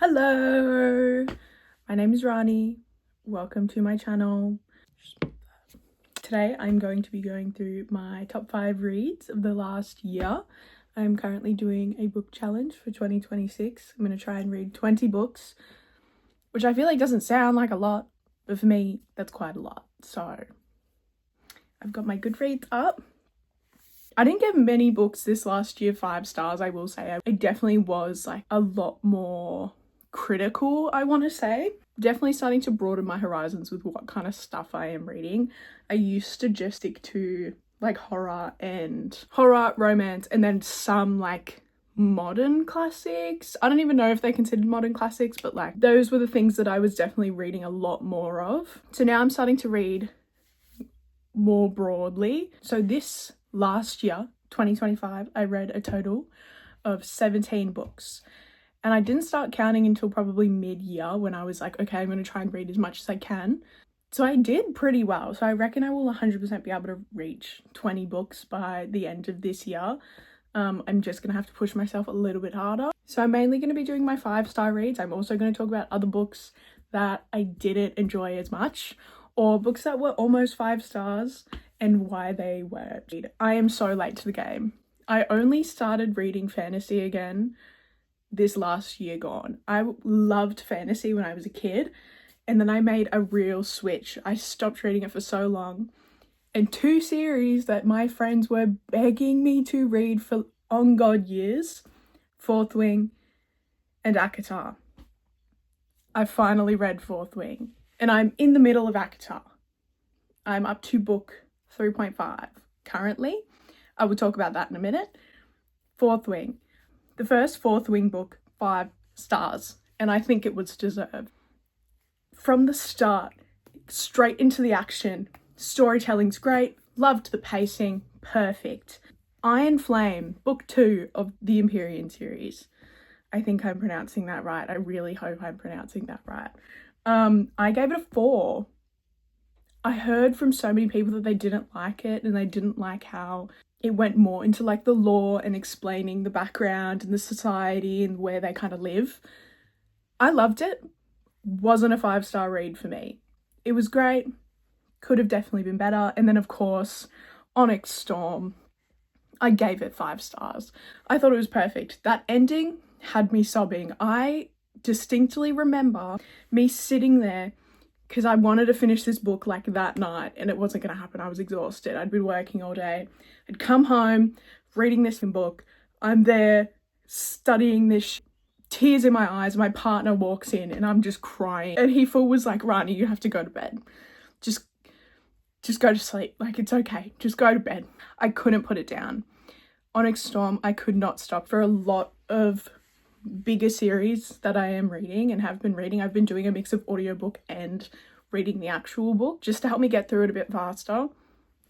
Hello, my name is Rani. Welcome to my channel. Today I'm going to be going through my top 5 reads of the last year. I'm currently doing a book challenge for 2026. I'm going to try and read 20 books, which I feel like doesn't sound like a lot, but for me that's quite a lot. So I've got my Goodreads up. I didn't give many books this last year 5 stars, I will say. I definitely was like a lot more critical, I want to say. Definitely starting to broaden my horizons with what kind of stuff I am reading. I used to just stick to like horror, romance, and then some like modern classics. I don't even know if they're considered modern classics, but like those were the things that I was definitely reading a lot more of. So now I'm starting to read more broadly. So this last year, 2025, I read a total of 17 books. And I didn't start counting until probably mid-year when I was like, okay, I'm going to try and read as much as I can. So I did pretty well. So I reckon I will 100% be able to reach 20 books by the end of this year. I'm just going to have to push myself a little bit harder. So I'm mainly going to be doing my 5-star reads. I'm also going to talk about other books that I didn't enjoy as much, or books that were almost 5 stars and why they were. I am so late to the game. I only started reading fantasy again this last year gone. I loved fantasy when I was a kid, and then I made a real switch. I stopped reading it for so long, and 2 series that my friends were begging me to read for on God years, Fourth Wing and ACOTAR. I finally read Fourth Wing, and I'm in the middle of ACOTAR. I'm up to book 3.5 currently. I will talk about that in a minute. Fourth Wing. The first Fourth Wing book, 5 stars, and I think it was deserved. From the start, straight into the action. Storytelling's great, loved the pacing, perfect. Iron Flame, book 2 of the Empyrean series. I think I'm pronouncing that right. I really hope I'm pronouncing that right. I gave it a 4. I heard from so many people that they didn't like it, and they didn't like how it went more into like the lore and explaining the background and the society and where they kind of live. I loved it. Wasn't a 5-star read for me. It was great. Could have definitely been better. And then of course, Onyx Storm, I gave it 5 stars. I thought it was perfect. That ending had me sobbing. I distinctly remember me sitting there because I wanted to finish this book like that night, and it wasn't going to happen. I was exhausted. I'd been working all day. I'd come home, reading this book. I'm there studying this, tears in my eyes. My partner walks in and I'm just crying. And he was like, Rani, you have to go to bed. Just go to sleep. Like, it's okay. Just go to bed. I couldn't put it down. Onyx Storm, I could not stop. For a lot of bigger series that I am reading and have been reading, I've been doing a mix of audiobook and reading the actual book just to help me get through it a bit faster.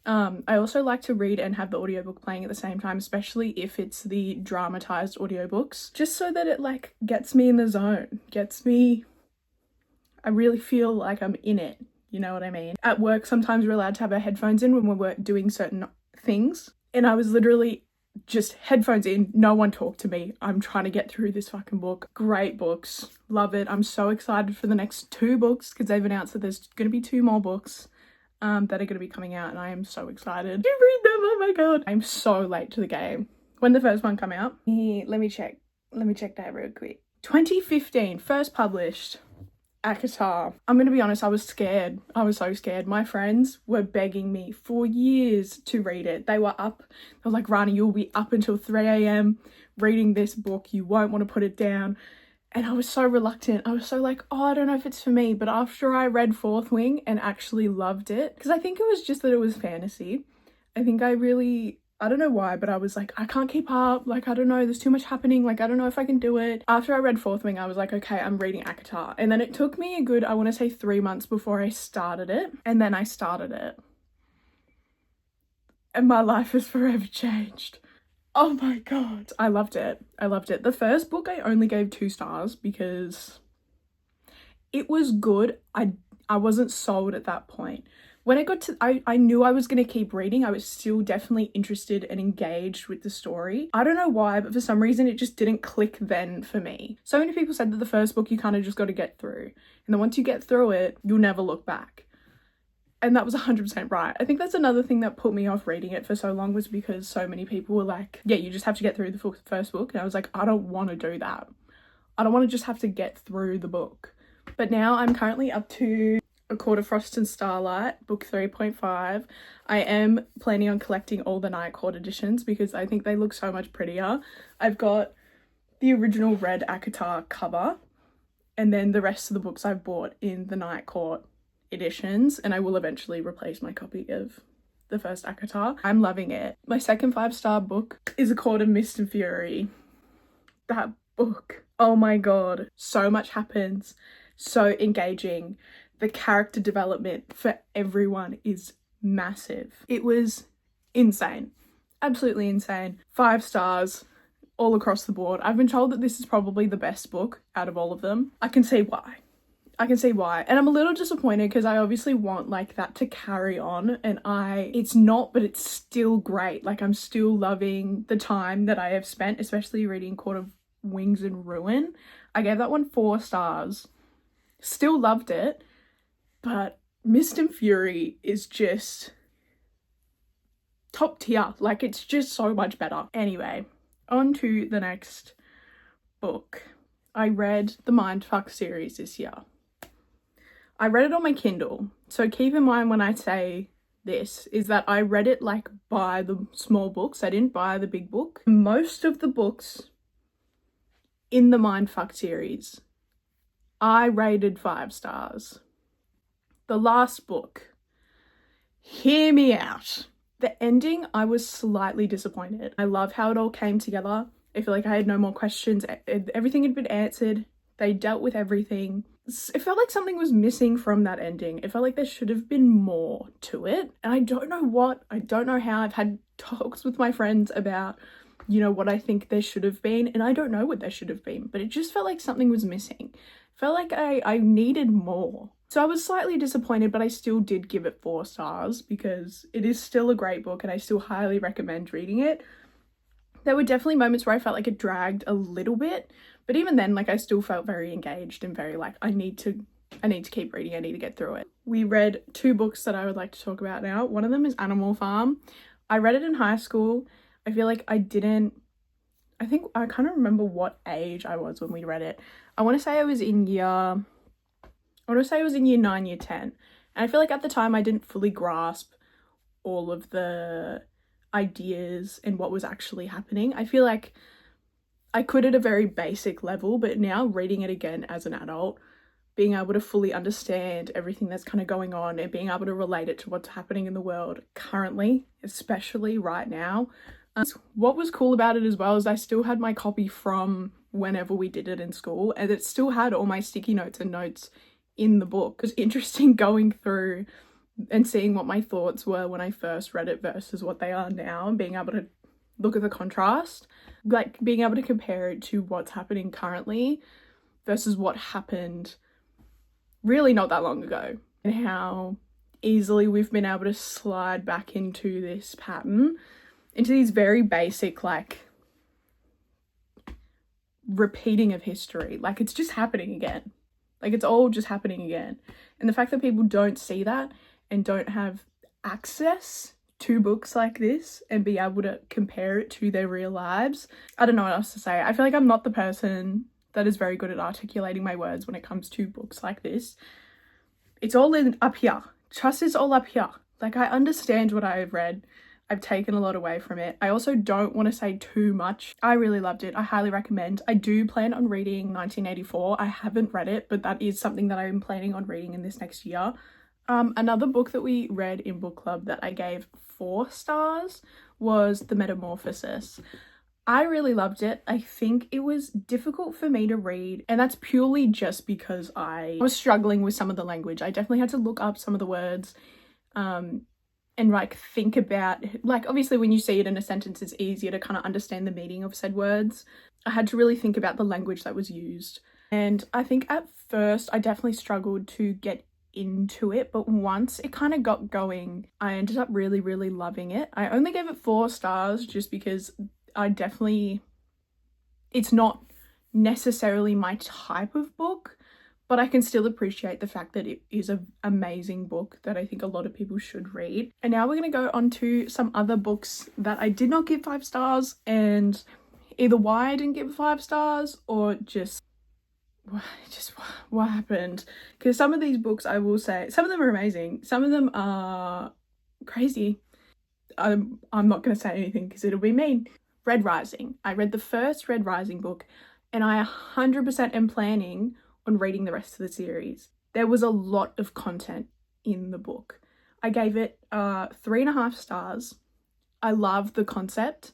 I also like to read and have the audiobook playing at the same time, especially if it's the dramatized audiobooks, just so that it like gets me in the zone, I really feel like I'm in it, you know what I mean? At work, sometimes we're allowed to have our headphones in when we're doing certain things, and I was literally just headphones in, no one talk to me. I'm trying to get through this fucking book. Great books. Love it. I'm so excited for the next 2 books because they've announced that there's going to be 2 more books that are going to be coming out, and I am so excited to read them. Oh my god. I'm so late to the game. When did the first one come out? Let me check that real quick. 2015, first published. ACOTAR. I'm gonna be honest, I was scared. I was so scared. My friends were begging me for years to read it. They were like, Rani, you'll be up until 3 a.m. reading this book. You won't want to put it down. And I was so reluctant. I was so like, oh, I don't know if it's for me. But after I read Fourth Wing and actually loved it, because I think it was just that it was fantasy. I think I don't know why, but I was like, I can't keep up. Like, I don't know, there's too much happening. Like, I don't know if I can do it. After I read Fourth Wing, I was like, okay, I'm reading ACOTAR. And then it took me a good, I want to say 3 months before I started it. And then I started it. And my life has forever changed. Oh my god. I loved it. I loved it. The first book I only gave 2 stars because it was good. I wasn't sold at that point. when it got to, I knew I was going to keep reading. I was still definitely interested and engaged with the story. I don't know why, but for some reason it just didn't click then for me. So many people said that the first book you kind of just got to get through, and then once you get through it, you'll never look back. And that was 100% right. I think that's another thing that put me off reading it for so long, was because so many people were like, yeah, you just have to get through the first book. And I was like, I don't want to do that. I don't want to just have to get through the book. But now I'm currently up to A Court of Frost and Starlight, book 3.5. I am planning on collecting all the Night Court editions because I think they look so much prettier. I've got the original red ACOTAR cover, and then the rest of the books I've bought in the Night Court editions, and I will eventually replace my copy of the first ACOTAR. I'm loving it. My second 5-star book is A Court of Mist and Fury. That book, oh my god, so much happens, so engaging. The character development for everyone is massive. It was insane, absolutely insane. 5 stars all across the board. I've been told that this is probably the best book out of all of them. I can see why. And I'm a little disappointed because I obviously want like that to carry on, and it's not, but it's still great. Like, I'm still loving the time that I have spent, especially reading Court of Wings and Ruin. I gave that one 4 stars. Still loved it, but Mist and Fury is just top tier. Like, it's just so much better. Anyway, on to the next book. I read the Mindfuck series this year. I read it on my Kindle. So keep in mind when I say this is that I read it like by the small books. I didn't buy the big book. Most of the books in the Mindfuck series, I rated 5 stars. The last book, hear me out. The ending, I was slightly disappointed. I love how it all came together. I feel like I had no more questions. Everything had been answered. They dealt with everything. It felt like something was missing from that ending. It felt like there should have been more to it. And I don't know what, I don't know how. I've had talks with my friends about, you know, what I think there should have been. And I don't know what there should have been. But it just felt like something was missing. It felt like I needed more. So I was slightly disappointed, but I still did give it 4 stars because it is still a great book and I still highly recommend reading it. There were definitely moments where I felt like it dragged a little bit, but even then, like, I still felt very engaged and very like, I need to keep reading, I need to get through it. We read 2 books that I would like to talk about now. One of them is Animal Farm. I read it in high school. I feel like I can't remember what age I was when we read it. I want to say I was in year 9, year 10. And I feel like at the time I didn't fully grasp all of the ideas and what was actually happening. I feel like I could at a very basic level, but now reading it again as an adult, being able to fully understand everything that's kind of going on and being able to relate it to what's happening in the world currently, especially right now. What was cool about it as well is I still had my copy from whenever we did it in school, and it still had all my sticky notes and notes in the book. It was interesting going through and seeing what my thoughts were when I first read it versus what they are now, and being able to look at the contrast, like being able to compare it to what's happening currently versus what happened really not that long ago, and how easily we've been able to slide back into this pattern, into these very basic, like, repeating of history. Like, it's just happening again. Like, it's all just happening again. And the fact that people don't see that and don't have access to books like this and be able to compare it to their real lives, I don't know what else to say. I feel like I'm not the person that is very good at articulating my words when it comes to books like this. It's all up here. Trust is all up here. Like, I understand what I have read. I've taken a lot away from it. I also don't want to say too much. I really loved it. I highly recommend. I do plan on reading 1984. I haven't read it, but that is something that I'm planning on reading in this next year. Another book that we read in book club that I gave 4 stars was The Metamorphosis. I really loved it. I think it was difficult for me to read, and that's purely just because I was struggling with some of the language. I definitely had to look up some of the words, and like think about, like, obviously when you see it in a sentence it's easier to kind of understand the meaning of said words. I had to really think about the language that was used, and I think at first I definitely struggled to get into it, but once it kind of got going, I ended up really, really loving it. I only gave it 4 stars just because it's not necessarily my type of book, but I can still appreciate the fact that it is an amazing book that I think a lot of people should read. And now we're going to go on to some other books that I did not give 5 stars, and either why I didn't give 5 stars or just what happened. Because some of these books, I will say, some of them are amazing, some of them are crazy. I'm not going to say anything because it'll be mean. Red Rising. I read the first Red Rising book, and I 100% am planning on reading the rest of the series. There was a lot of content in the book. I gave it 3.5 stars. I loved the concept.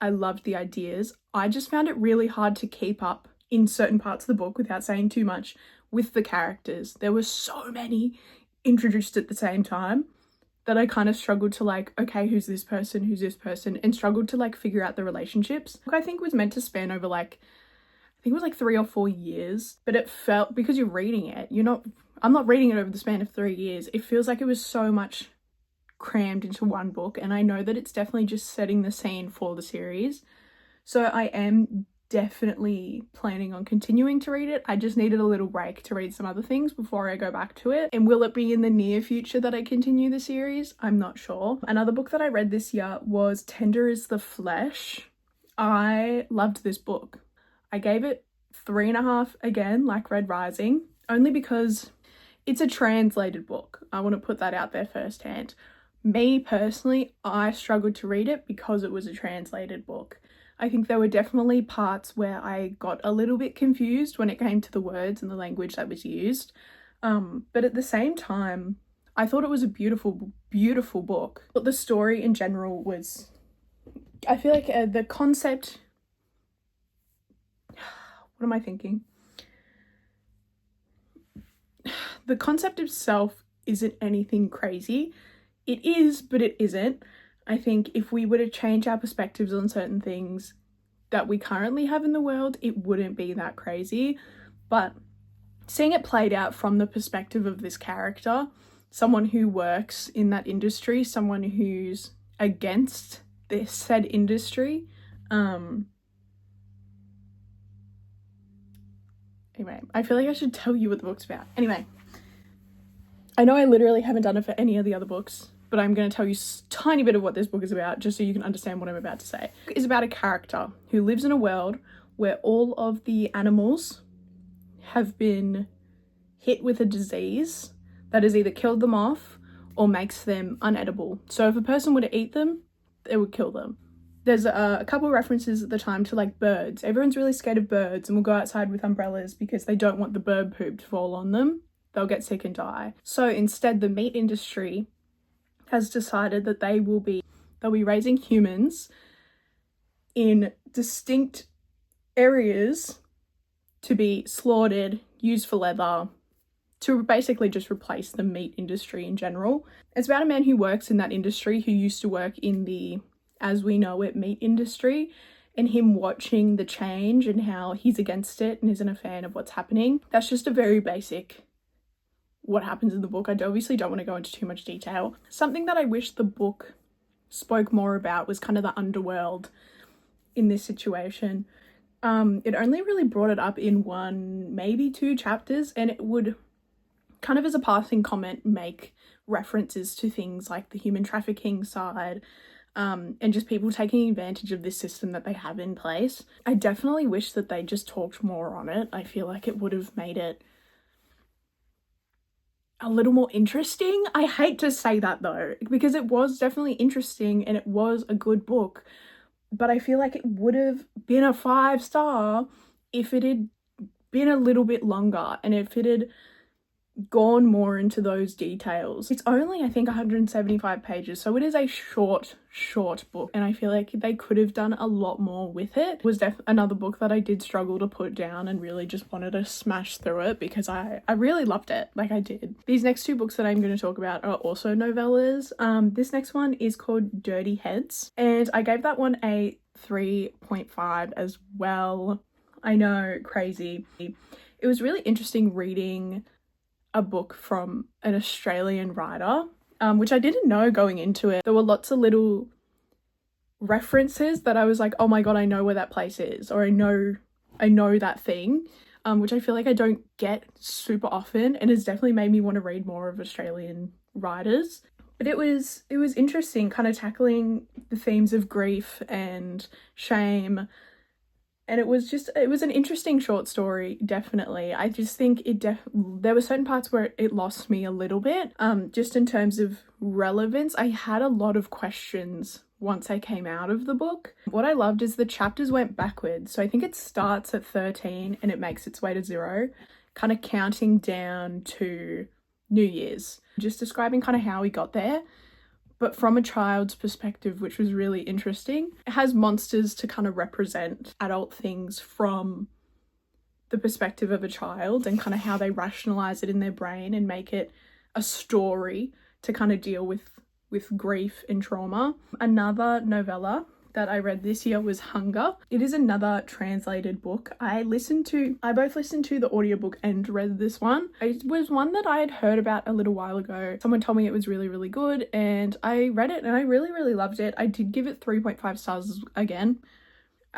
I loved the ideas. I just found it really hard to keep up in certain parts of the book, without saying too much, with the characters. There were so many introduced at the same time that I kind of struggled to like, okay, who's this person, and struggled to like figure out the relationships. I think it was meant to span over like, I think it was like 3 or 4 years, but it felt, because you're reading it, I'm not reading it over the span of 3 years. It feels like it was so much crammed into one book, and I know that it's definitely just setting the scene for the series. So I am definitely planning on continuing to read it. I just needed a little break to read some other things before I go back to it. And will it be in the near future that I continue the series? I'm not sure. Another book that I read this year was Tender is the Flesh. I loved this book. I gave it 3.5 again, like Red Rising, only because it's a translated book. I want to put that out there firsthand. Me personally, I struggled to read it because it was a translated book. I think there were definitely parts where I got a little bit confused when it came to the words and the language that was used. But at the same time, I thought it was a beautiful, beautiful book. But the story in general was, I feel like the concept, what am I thinking? The concept itself isn't anything crazy. It is, but it isn't. I think if we were to change our perspectives on certain things that we currently have in the world, it wouldn't be that crazy. But seeing it played out from the perspective of this character, someone who works in that industry, someone who's against this said industry, anyway, I feel like I should tell you what the book's about. Anyway, I know I literally haven't done it for any of the other books, but I'm going to tell you a tiny bit of what this book is about, just so you can understand what I'm about to say. It's about a character who lives in a world where all of the animals have been hit with a disease that has either killed them off or makes them unedible. So if a person were to eat them, it would kill them. There's a couple of references at the time to like birds. Everyone's really scared of birds and will go outside with umbrellas because they don't want the bird poop to fall on them. They'll get sick and die. So instead, the meat industry has decided that they'll be raising humans in distinct areas to be slaughtered, used for leather, to basically just replace the meat industry in general. It's about a man who works in that industry, who used to work in the, as we know it, meat industry, and him watching the change and how he's against it and isn't a fan of what's happening. That's just a very basic what happens in the book. I obviously don't want to go into too much detail. Something that I wish the book spoke more about was kind of the underworld in this situation. It only really brought it up in 1, maybe 2 chapters, and it would kind of as a passing comment make references to things like the human trafficking side, and just people taking advantage of this system that they have in place. I definitely wish that they just talked more on it. I feel like it would have made it a little more interesting. I hate to say that though, because it was definitely interesting and it was a good book, but I feel like it would have been a 5 star if it had been a little bit longer and if it had gone more into those details. It's only, I think, 175 pages, so it is a short book, and I feel like they could have done a lot more with it. It was another book that I did struggle to put down and really just wanted to smash through it because I really loved it, like I did. These next 2 books that I'm going to talk about are also novellas. This next one is called Dirty Heads, and I gave that one a 3.5 as well. I know, crazy. It was really interesting reading a book from an Australian writer, which I didn't know going into it. There were lots of little references that I was like, oh my god, I know where that place is, or I know that thing, which I feel like I don't get super often, and has definitely made me want to read more of Australian writers. But it was interesting, kind of tackling the themes of grief and shame. And it was an interesting short story, definitely. I just think there were certain parts where it lost me a little bit, just in terms of relevance. I had a lot of questions once I came out of the book. What I loved is the chapters went backwards. So I think it starts at 13 and it makes its way to 0, kind of counting down to New Year's, just describing kind of how we got there, but from a child's perspective, which was really interesting. It has monsters to kind of represent adult things from the perspective of a child, and kind of how they rationalize it in their brain and make it a story to kind of deal with grief and trauma. Another novella that I read this year was Hunger. It is another translated book. I both listened to the audiobook and read this one. It was one that I had heard about a little while ago. Someone told me it was really, really good, and I read it and I really, really loved it. I did give it 3.5 stars again.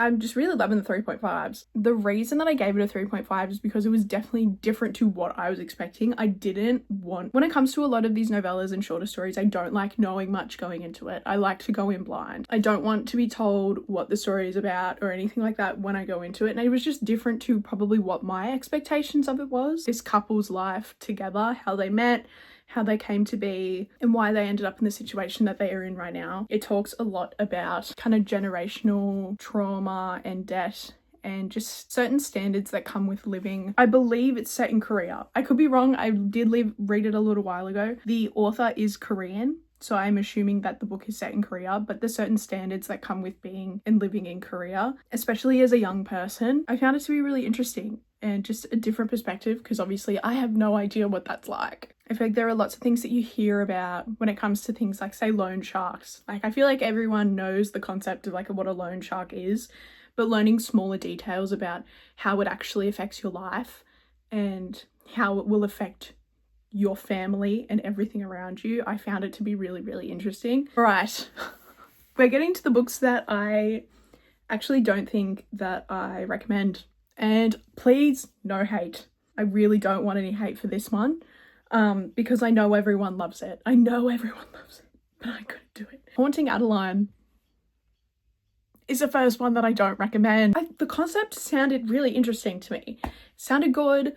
I'm just really loving the 3.5s. The reason that I gave it a 3.5 is because it was definitely different to what I was expecting. When it comes to a lot of these novellas and shorter stories, I don't like knowing much going into it. I like to go in blind. I don't want to be told what the story is about or anything like that when I go into it. And it was just different to probably what my expectations of it was. This couple's life together, how they met, how they came to be, and why they ended up in the situation that they are in right now. It talks a lot about kind of generational trauma and debt and just certain standards that come with living. I believe it's set in Korea. I could be wrong. I did read it a little while ago. The author is Korean, so I'm assuming that the book is set in Korea, but there's certain standards that come with being and living in Korea, especially as a young person. I found it to be really interesting and just a different perspective, because obviously I have no idea what that's like. I feel like there are lots of things that you hear about when it comes to things like, say, loan sharks. Like, I feel like everyone knows the concept of like what a loan shark is, but learning smaller details about how it actually affects your life and how it will affect your family and everything around you, I found it to be really, really interesting. All right, we're getting to the books that I actually don't think that I recommend. And please, no hate. I really don't want any hate for this one, because I know everyone loves it. I know everyone loves it, but I couldn't do it. Haunting Adeline is the first one that I don't recommend. The concept sounded really interesting to me. It sounded good.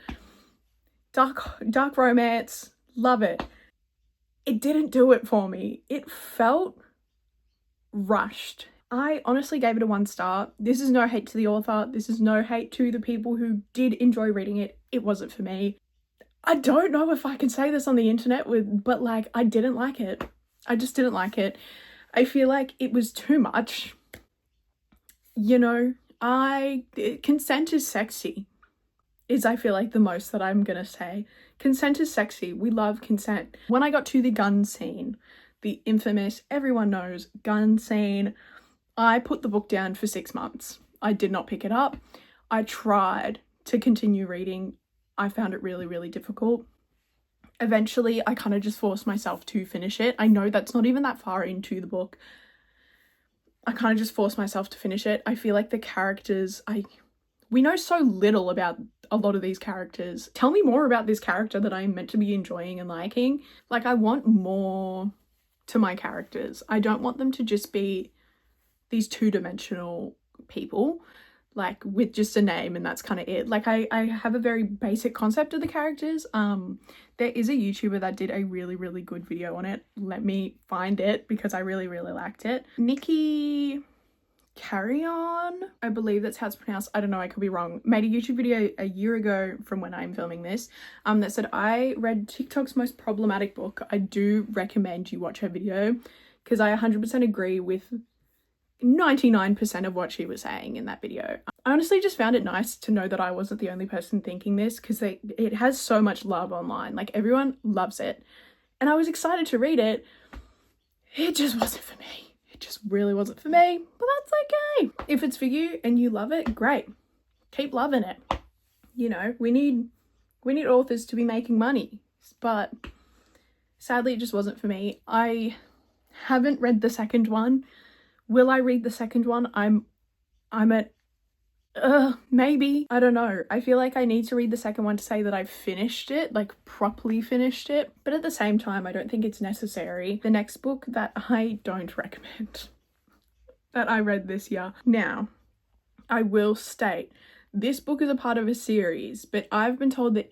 Dark romance. Love it. It didn't do it for me. It felt rushed. I honestly gave it a 1 star. This is no hate to the author. This is no hate to the people who did enjoy reading it. It wasn't for me. I don't know if I can say this on the internet but like, I didn't like it. I just didn't like it. I feel like it was too much. You know, consent is sexy, is I feel like the most that I'm gonna say. Consent is sexy. We love consent. When I got to the gun scene, the infamous, everyone knows gun scene, I put the book down for 6 months. I did not pick it up. I tried to continue reading. I found it really, really difficult. Eventually, I kind of just forced myself to finish it. I know that's not even that far into the book. I kind of just forced myself to finish it. I feel like the characters, we know so little about a lot of these characters. Tell me more about this character that I'm meant to be enjoying and liking. Like, I want more to my characters. I don't want them to just be these two-dimensional people, like with just a name and that's kind of it. Like, I have a very basic concept of the characters. There is a YouTuber that did a really, really good video on it. Let me find it because I really, really liked it. Nikki Carrion, I believe that's how it's pronounced. I don't know, I could be wrong. Made a YouTube video a year ago from when I'm filming this, that said, I read TikTok's most problematic book. I do recommend you watch her video because I 100% agree with 99% of what she was saying in that video. I honestly just found it nice to know that I wasn't the only person thinking this, because it has so much love online. Like, everyone loves it. And I was excited to read it. It just wasn't for me. It just really wasn't for me. But that's okay. If it's for you and you love it, great. Keep loving it. You know, we need authors to be making money. but sadly it just wasn't for me. I haven't read the second one. Will I read the second one? I'm at maybe. I don't know. I feel like I need to read the second one to say that I've finished it, like properly finished it. But at the same time, I don't think it's necessary. The next book that I don't recommend that I read this year. Now, I will state, this book is a part of a series, but I've been told that